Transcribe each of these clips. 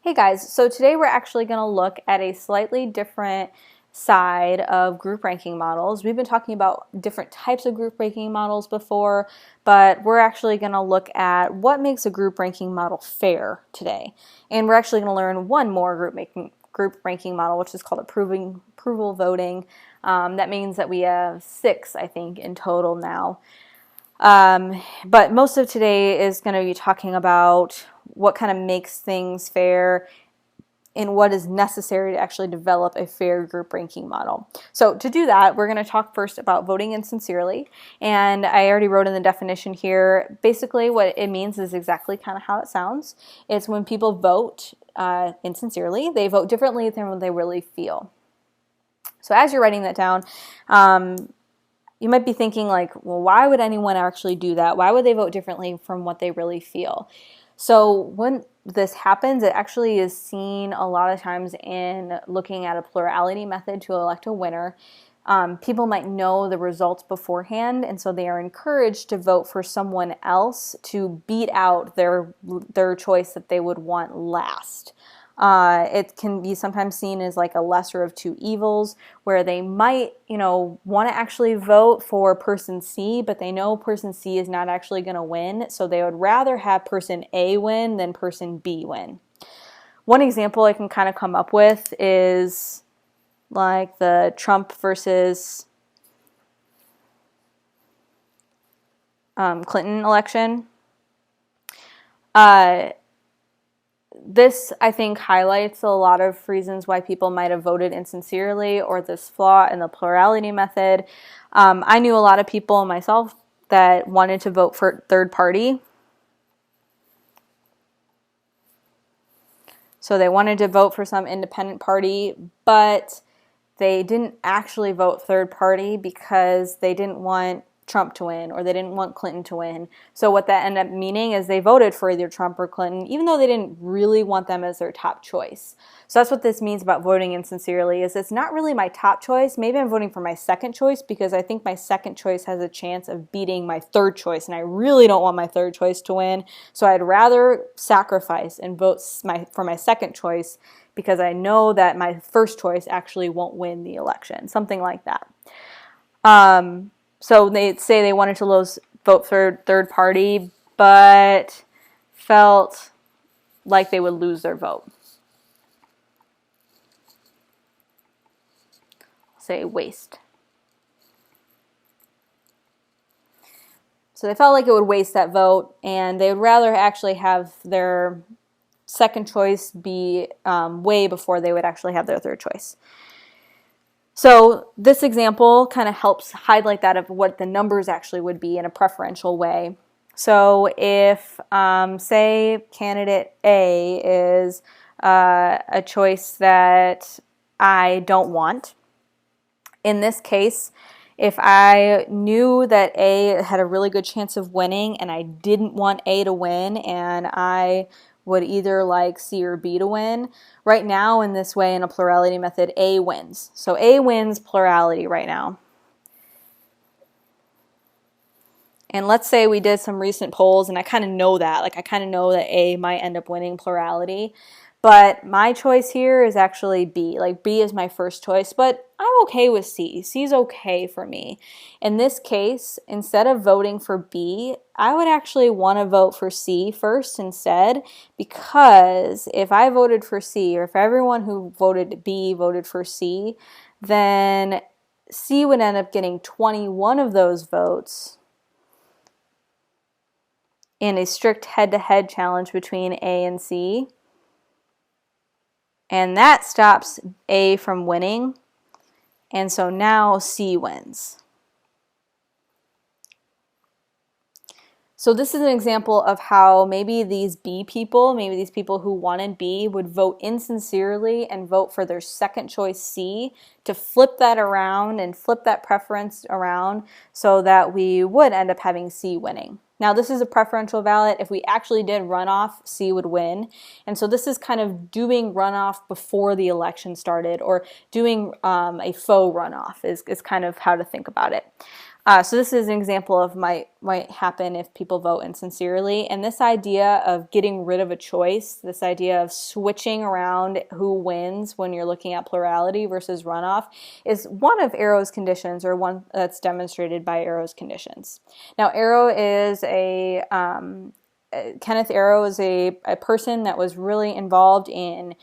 Hey guys, so today we're actually going to look at a slightly different side of group ranking models. We've been talking about different types of group ranking models before, but we're actually going to look at what makes a group ranking model fair today. And we're actually going to learn one more group ranking model, which is called approval voting. That means that we have 6, I think, in total now. But most of today is going to be talking about what kind of makes things fair and what is necessary to actually develop a fair group ranking model. So to do that, we're going to talk first about voting insincerely. And I already wrote in the definition here, basically what it means is exactly kind of how it sounds. It's when people vote insincerely, they vote differently than what they really feel. So as you're writing that down, you might be thinking like, well, why would anyone actually do that? Why would they vote differently from what they really feel? So when this happens, it actually is seen a lot of times in looking at a plurality method to elect a winner. People might know the results beforehand, and so they are encouraged to vote for someone else to beat out their choice that they would want last. It can be sometimes seen as like a lesser of two evils, where they might, want to actually vote for person C, but they know person C is not actually going to win, so they would rather have person A win than person B win. One example I can kind of come up with is like the Trump versus Clinton election. This, I think, highlights a lot of reasons why people might have voted insincerely or this flaw in the plurality method. I knew a lot of people myself that wanted to vote for third party. So they wanted to vote for some independent party, but they didn't actually vote third party because they didn't want Trump to win or they didn't want Clinton to win. So what that ended up meaning is they voted for either Trump or Clinton, even though they didn't really want them as their top choice. So that's what this means about voting insincerely, is it's not really my top choice. Maybe I'm voting for my second choice because I think my second choice has a chance of beating my third choice, and I really don't want my third choice to win. So I'd rather sacrifice and vote for my second choice because I know that my first choice actually won't win the election, something like that. So they say they wanted to vote for third party, but felt like they would lose their vote. Say waste. So they felt like it would waste that vote, and they would rather actually have their second choice be way before they would actually have their third choice. So this example kind of helps highlight that of what the numbers actually would be in a preferential way. So if, say, candidate A is a choice that I don't want, in this case, if I knew that A had a really good chance of winning and I didn't want A to win and I would either like C or B to win, right now in this way in a plurality method, A wins. So A wins plurality right now. And let's say we did some recent polls and I kind of know that. Like I kind of know that A might end up winning plurality. But my choice here is actually B. Like B is my first choice, but I'm okay with C. C is okay for me. In this case, instead of voting for B, I would actually want to vote for C first instead, because if I voted for C, or if everyone who voted B voted for C, then C would end up getting 21 of those votes in a strict head-to-head challenge between A and C. And that stops A from winning. And so now C wins. So this is an example of how maybe these B people, maybe these people who wanted B would vote insincerely and vote for their second choice C to flip that around and flip that preference around so that we would end up having C winning. Now this is a preferential ballot. If we actually did runoff, C would win. And so this is kind of doing runoff before the election started, or doing a faux runoff is kind of how to think about it. So this is an example of might happen if people vote insincerely. And this idea of getting rid of a choice, this idea of switching around who wins when you're looking at plurality versus runoff, is one of Arrow's conditions, or one that's demonstrated by Arrow's conditions. Now, Kenneth Arrow is a person that was really involved in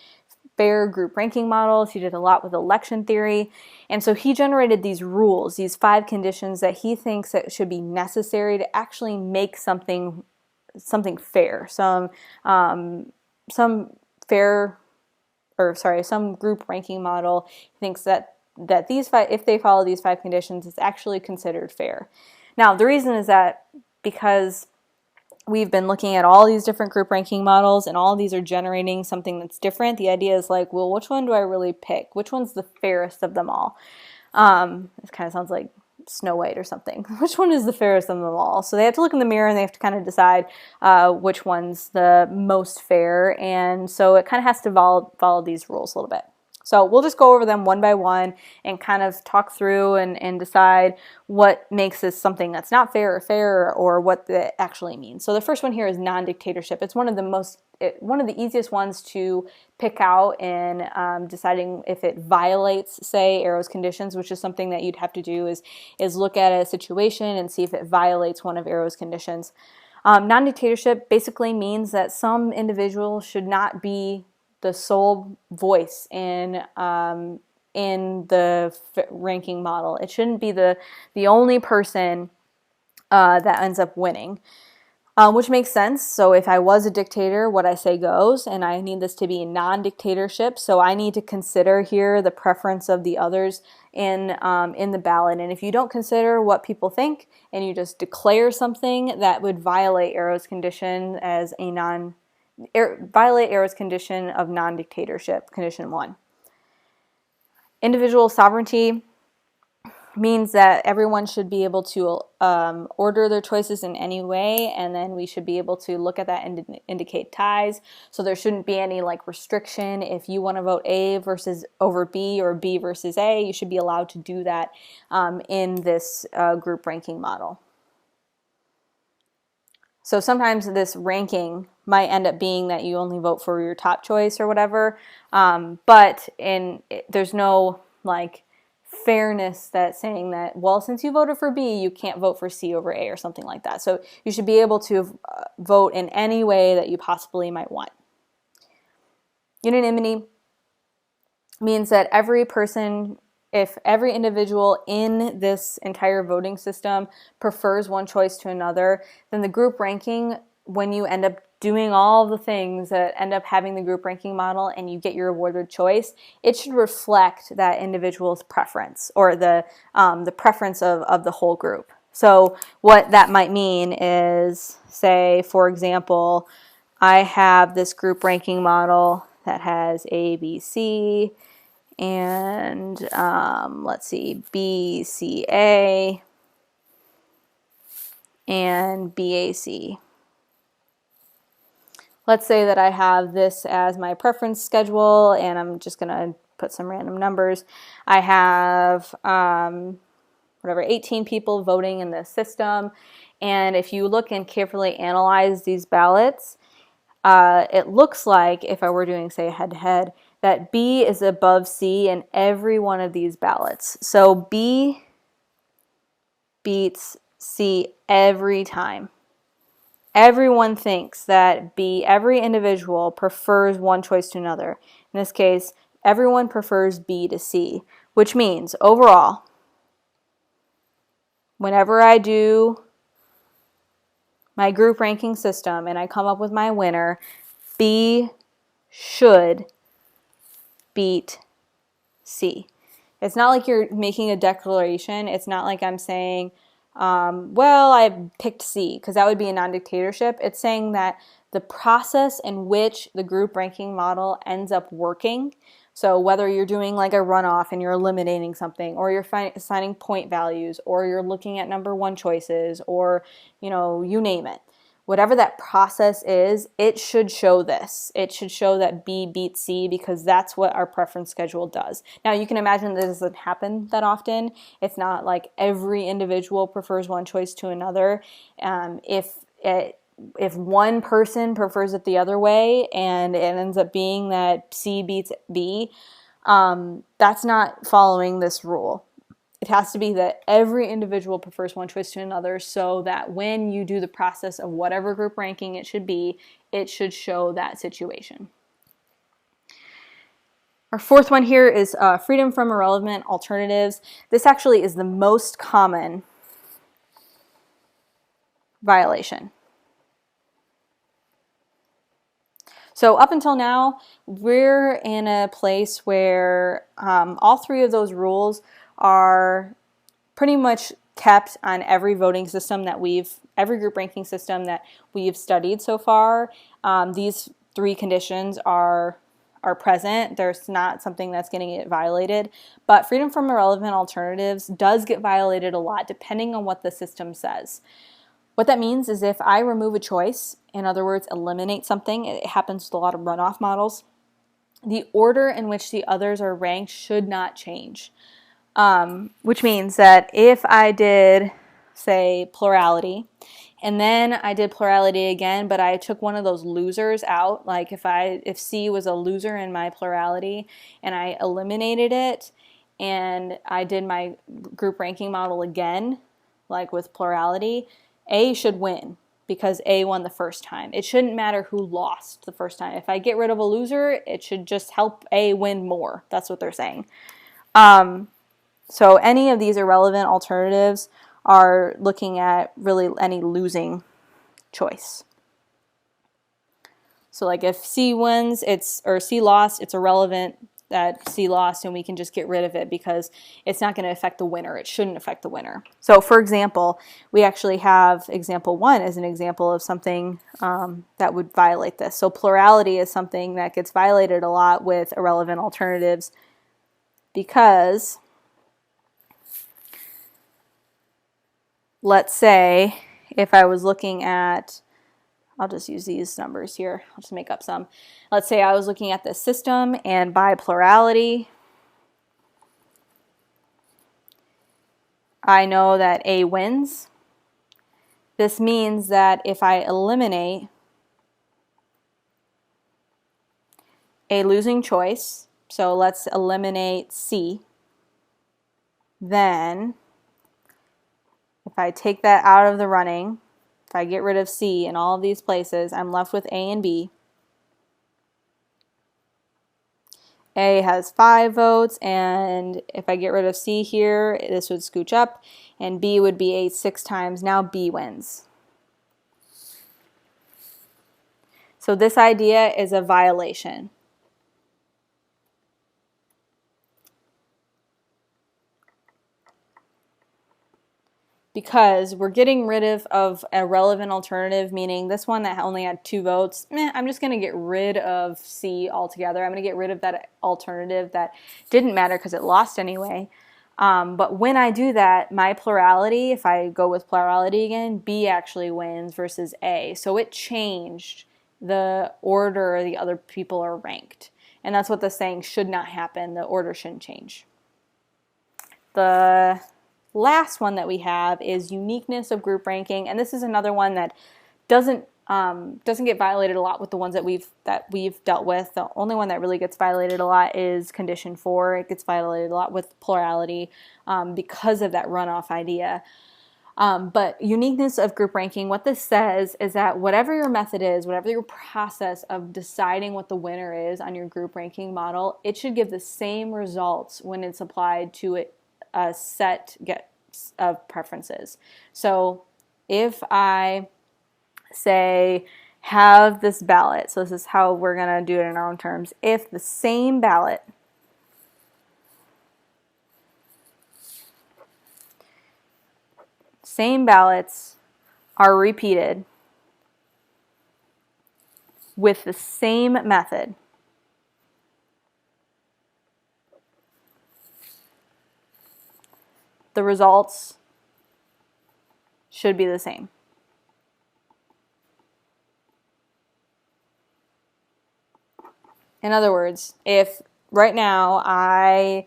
fair group ranking models. He did a lot with election theory. And so he generated these rules, these 5 conditions that he thinks that should be necessary to actually make something fair. Some group ranking model thinks that these 5, if they follow these 5 conditions, it's actually considered fair. Now, the reason is that because we've been looking at all these different group ranking models, and all of these are generating something that's different. The idea is like, well, which one do I really pick? Which one's the fairest of them all? This kind of sounds like Snow White or something. Which one is the fairest of them all? So they have to look in the mirror and they have to kind of decide which one's the most fair. And so it kind of has to follow these rules a little bit. So we'll just go over them one by one and kind of talk through and decide what makes this something that's not fair or fair, or what that actually means. So the first one here is non-dictatorship. It's one of the easiest ones to pick out in deciding if it violates, say, Arrow's conditions, which is something that you'd have to do is look at a situation and see if it violates one of Arrow's conditions. Non-dictatorship basically means that some individual should not be the sole voice in the ranking model. It shouldn't be the only person that ends up winning, which makes sense. So if I was a dictator, what I say goes, and I need this to be non-dictatorship. So I need to consider here the preference of the others in the ballot. And if you don't consider what people think and you just declare something, that would violate Arrow's condition as violate Arrow's condition of non-dictatorship, condition 1. Individual sovereignty means that everyone should be able to order their choices in any way, and then we should be able to look at that and indicate ties. So there shouldn't be any like restriction. If you want to vote A over B, or B versus A, you should be allowed to do that in this group ranking model. So sometimes this ranking might end up being that you only vote for your top choice or whatever, but there's no like fairness that's saying that, well, since you voted for B, you can't vote for C over A or something like that. So you should be able to vote in any way that you possibly might want. Unanimity means that if every individual in this entire voting system prefers one choice to another, then the group ranking, when you end up doing all the things that end up having the group ranking model and you get your awarded choice, it should reflect that individual's preference, or the preference of the whole group. So what that might mean is, say, for example, I have this group ranking model that has A, B, C, and let's see, B, C, A, and BAC. Let's say that I have this as my preference schedule, and I'm just going to put some random numbers. I have 18 people voting in this system, and if you look and carefully analyze these ballots, it looks like, if I were doing, say, head-to-head, that B is above C in every one of these ballots. So B beats C every time. Everyone thinks that every individual prefers one choice to another. In this case, everyone prefers B to C, which means overall, whenever I do my group ranking system and I come up with my winner, B should beat C. It's not like you're making a declaration. It's not like I'm saying, well, I picked C, because that would be a non-dictatorship. It's saying that the process in which the group ranking model ends up working, so whether you're doing like a runoff and you're eliminating something, or you're assigning point values, or you're looking at number 1 choices, or you name it. whatever that process is, it should show this. It should show that B beats C because that's what our preference schedule does. Now, you can imagine that doesn't happen that often. It's not like every individual prefers one choice to another. If one person prefers it the other way and it ends up being that C beats B, that's not following this rule. It has to be that every individual prefers one choice to another so that when you do the process of whatever group ranking it should show that situation. Our fourth one here is freedom from irrelevant alternatives. This actually is the most common violation. So up until now, we're in a place where all three of those rules are pretty much kept on every voting system that every group ranking system that we've studied so far. These three conditions are present. There's not something that's going to get violated, but freedom from irrelevant alternatives does get violated a lot depending on what the system says. What that means is if I remove a choice, in other words, eliminate something, it happens with a lot of runoff models, the order in which the others are ranked should not change. Which means that if I did, say, plurality, and then I did plurality again, but I took one of those losers out, like if C was a loser in my plurality, and I eliminated it, and I did my group ranking model again, like with plurality, A should win because A won the first time. It shouldn't matter who lost the first time. If I get rid of a loser, it should just help A win more. That's what they're saying. So any of these irrelevant alternatives are looking at really any losing choice. So like if C wins, or C lost, it's irrelevant that C lost and we can just get rid of it because it's not going to affect the winner. It shouldn't affect the winner. So for example, we actually have example 1 as an example of something that would violate this. So plurality is something that gets violated a lot with irrelevant alternatives because let's say if I was looking at, I'll just use these numbers here, I'll just make up some. Let's say I was looking at this system and by plurality, I know that A wins. This means that if I eliminate a losing choice, so let's eliminate C, then if I take that out of the running, if I get rid of C in all of these places, I'm left with A and B. A has 5 votes, and if I get rid of C here, this would scooch up, and B would be 8 6 times. Now B wins. So this idea is a violation. Because we're getting rid of a relevant alternative, meaning this one that only had 2 votes, I'm just going to get rid of C altogether. I'm going to get rid of that alternative that didn't matter because it lost anyway. But when I do that, my plurality, if I go with plurality again, B actually wins versus A. So it changed the order the other people are ranked. And that's what the saying should not happen. The order shouldn't change. The last one that we have is uniqueness of group ranking, and this is another one that doesn't get violated a lot with the ones that we've dealt with. The only one that really gets violated a lot is condition 4. It gets violated a lot with plurality because of that runoff idea. But uniqueness of group ranking, what this says is that whatever your method is, whatever your process of deciding what the winner is on your group ranking model, it should give the same results when it's applied to a set of preferences. So if I say have this ballot, so this is how we're going to do it in our own terms, if the same ballots are repeated with the same method, the results should be the same. In other words, if right now I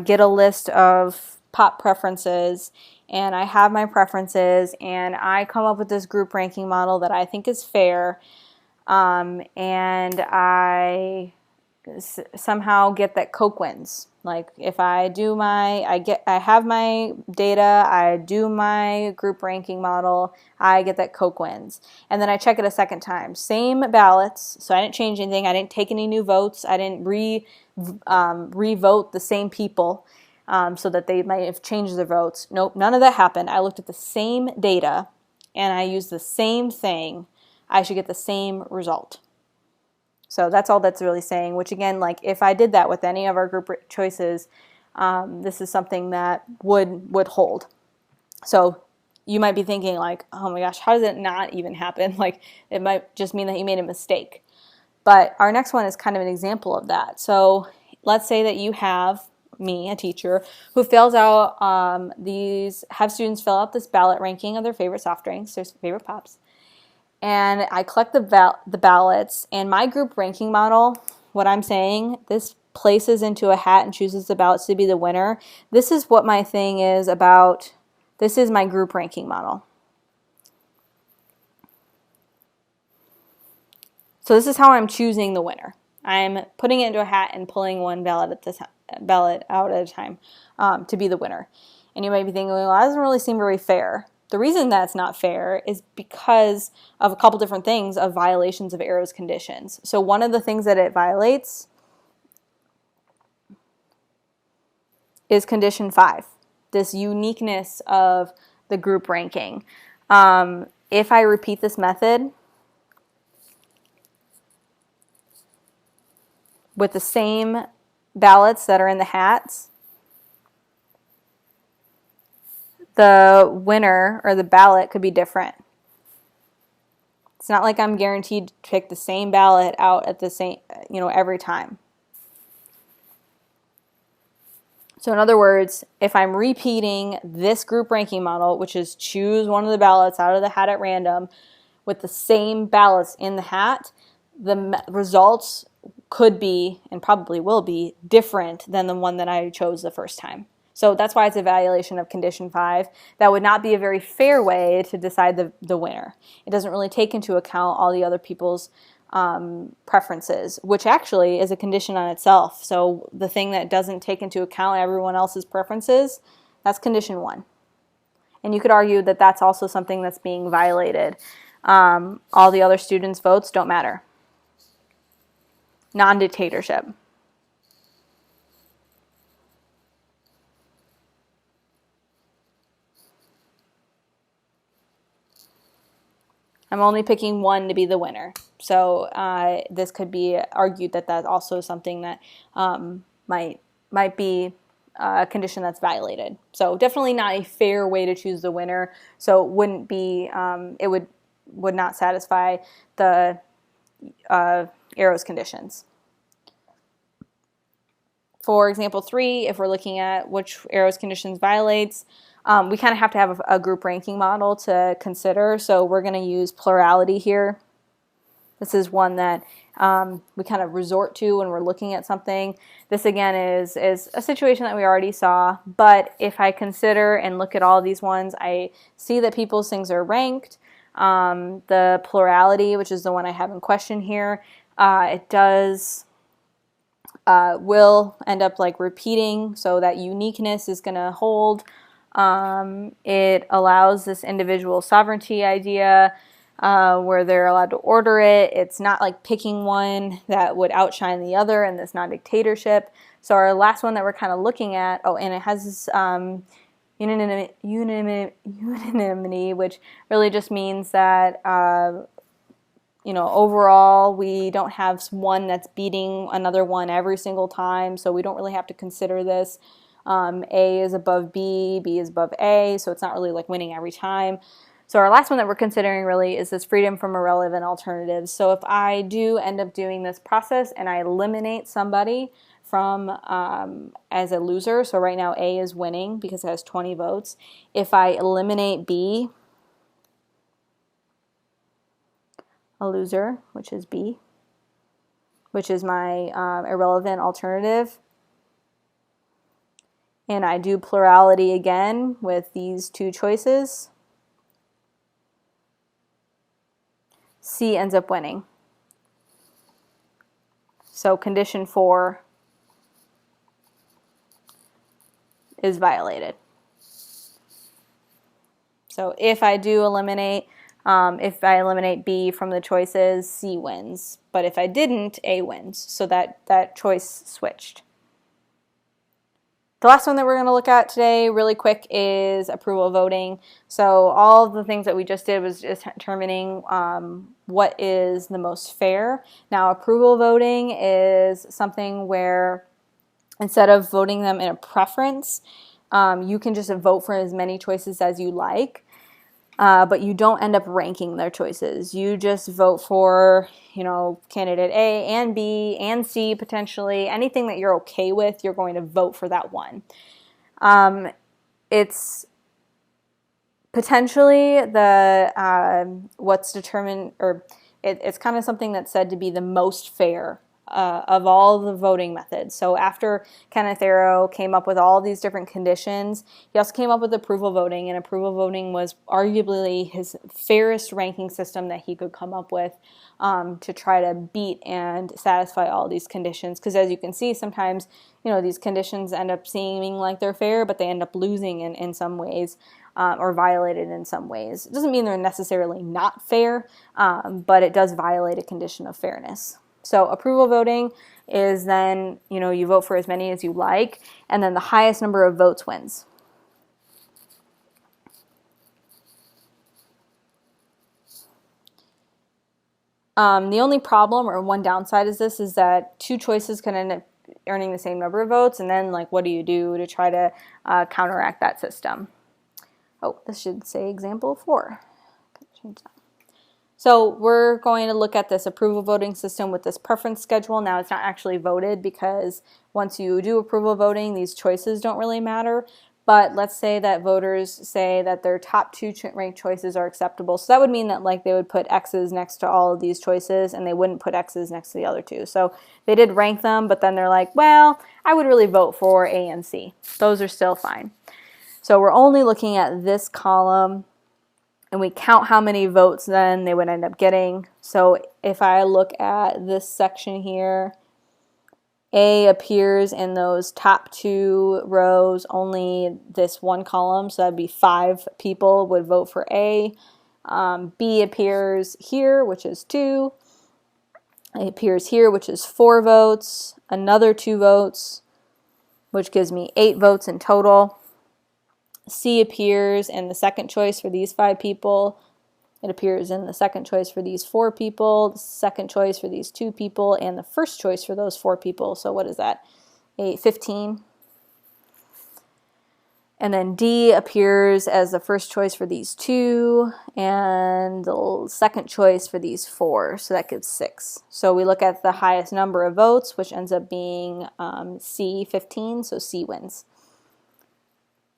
get a list of pop preferences and I have my preferences and I come up with this group ranking model that I think is fair, and I somehow get that Coke wins. Like if I have my data, I do my group ranking model, I get that Coke wins. And then I check it a second time. Same ballots, so I didn't change anything. I didn't take any new votes. I didn't re-vote the same people so that they might have changed their votes. Nope, none of that happened. I looked at the same data and I used the same thing. I should get the same result. So that's all that's really saying, which again, like if I did that with any of our group choices, this is something that would hold. So you might be thinking like, oh my gosh, how does it not even happen? Like it might just mean that you made a mistake. But our next one is kind of an example of that. So let's say that you have me, a teacher, who fills out have students fill out this ballot ranking of their favorite soft drinks, their favorite pops. And I collect the ballots, and my group ranking model, what I'm saying, this places into a hat and chooses the ballots to be the winner. This is what my thing is about. This is my group ranking model. So this is how I'm choosing the winner. I'm putting it into a hat and pulling one ballot out at a time to be the winner. And you might be thinking, well, that doesn't really seem very fair. The reason that's not fair is because of a couple different things of violations of Arrow's conditions. So one of the things that it violates is condition 5, this uniqueness of the group ranking. If I repeat this method with the same ballots that are in the hats, the winner or the ballot could be different. It's not like I'm guaranteed to pick the same ballot out at the same, every time. So in other words, if I'm repeating this group ranking model, which is choose one of the ballots out of the hat at random with the same ballots in the hat, the results could be, and probably will be, different than the one that I chose the first time. So that's why it's a violation of condition 5. That would not be a very fair way to decide the winner. It doesn't really take into account all the other people's preferences, which actually is a condition on itself. So the thing that doesn't take into account everyone else's preferences, that's condition 1. And you could argue that that's also something that's being violated. All the other students' votes don't matter. Non-dictatorship. I'm only picking one to be the winner. So this could be argued that that's also something that might be a condition that's violated. So definitely not a fair way to choose the winner. So it wouldn't be, it would not satisfy the Arrow's conditions. For example 3, if we're looking at which Arrow's conditions violates, we kind of have to have a group ranking model to consider. So we're going to use plurality here. This is one that we kind of resort to when we're looking at something. This again is a situation that we already saw, but if I consider and look at all these ones, I see that people's things are ranked. The plurality, which is the one I have in question here, it does will end up like repeating, so that uniqueness is going to hold. It allows this individual sovereignty idea where they're allowed to order it. It's not like picking one that would outshine the other in this non-dictatorship. So our last one that we're kind of looking at, and it has this unanimity, which really just means that overall we don't have one that's beating another one every single time, so we don't really have to consider this. A is above B, B is above A, so it's not really like winning every time. So our last one that we're considering really is this freedom from irrelevant alternatives. So if I do end up doing this process and I eliminate somebody from as a loser, so right now A is winning because it has 20 votes. If I eliminate B, a loser, which is B, which is my irrelevant alternative. And I do plurality again with these two choices. C ends up winning. So condition 4 is violated. So if I do eliminate, if I eliminate B from the choices, C wins. But if I didn't, A wins. So that choice switched. The last one that we're going to look at today really quick is approval voting. So all of the things that we just did was just determining what is the most fair. Now approval voting is something where instead of voting them in a preference, you can just vote for as many choices as you like. But you don't end up ranking their choices. You just vote for, candidate A and B and C potentially. Anything that you're okay with, you're going to vote for that one. It's potentially what's determined, or it's kind of something that's said to be the most fair of all the voting methods. So after Kenneth Arrow came up with all these different conditions, he also came up with approval voting, and approval voting was arguably his fairest ranking system that he could come up with to try to beat and satisfy all these conditions. Because as you can see, sometimes these conditions end up seeming like they're fair, but they end up losing in some ways. Or violated in some ways. It doesn't mean they're necessarily not fair, but it does violate a condition of fairness. So approval voting is then, you vote for as many as you like, and then the highest number of votes wins. The only problem, or one downside is this, is that two choices can end up earning the same number of votes, and then what do you do to try to counteract that system? Oh, this should say example 4. Change that. So we're going to look at this approval voting system with this preference schedule. Now it's not actually voted because once you do approval voting, these choices don't really matter. But let's say that voters say that their top 2 ranked choices are acceptable. So that would mean that they would put X's next to all of these choices and they wouldn't put X's next to the other 2. So they did rank them, but then they're like, well, I would really vote for A and C. Those are still fine. So we're only looking at this column, and we count how many votes then they would end up getting. So if I look at this section here, A appears in those top 2 rows, only this one column, so that'd be 5 people would vote for A. B appears here, which is 2. It appears here, which is 4 votes, another 2 votes, which gives me 8 votes in total. C appears in the second choice for these 5 people. It appears in the second choice for these 4 people, the second choice for these 2 people, and the first choice for those 4 people. So what is that? 15. And then D appears as the first choice for these 2, and the second choice for these 4. So that gives 6. So we look at the highest number of votes, which ends up being C, 15, so C wins.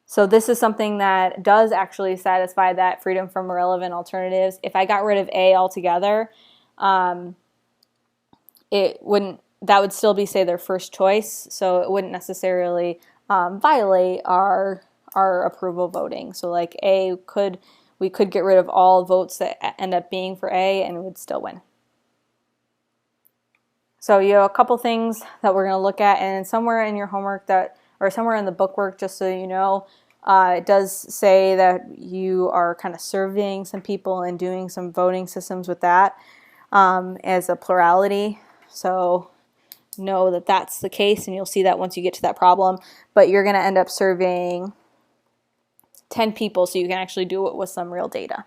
So this is something that does actually satisfy that freedom from irrelevant alternatives. If I got rid of A altogether, that would still be, say, their first choice. So it wouldn't necessarily violate our approval voting. So we could get rid of all votes that end up being for A, and it would still win. So you have a couple things that we're going to look at, and somewhere in your homework or somewhere in the bookwork, just so you know, it does say that you are kind of surveying some people and doing some voting systems with that as a plurality. So know that that's the case, and you'll see that once you get to that problem. But you're going to end up surveying 10 people, so you can actually do it with some real data.